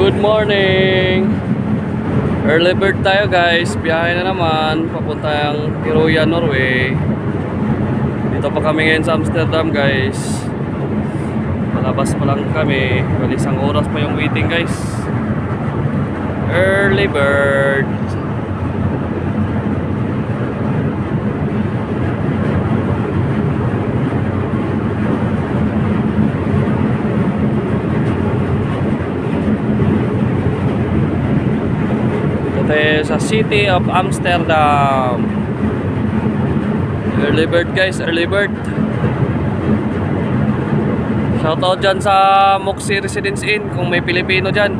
Good morning! Early bird tayo guys, biyahe na naman papuntang Piruya, Norway. Dito pa kami ngayon sa Amsterdam guys. Palabas pa lang kami, bali isang oras pa yung waiting guys. Early bird. Sa City of Amsterdam. Early bird guys, early bird. Shoutout dyan sa Moxie Residence Inn kung may Pilipino dyan.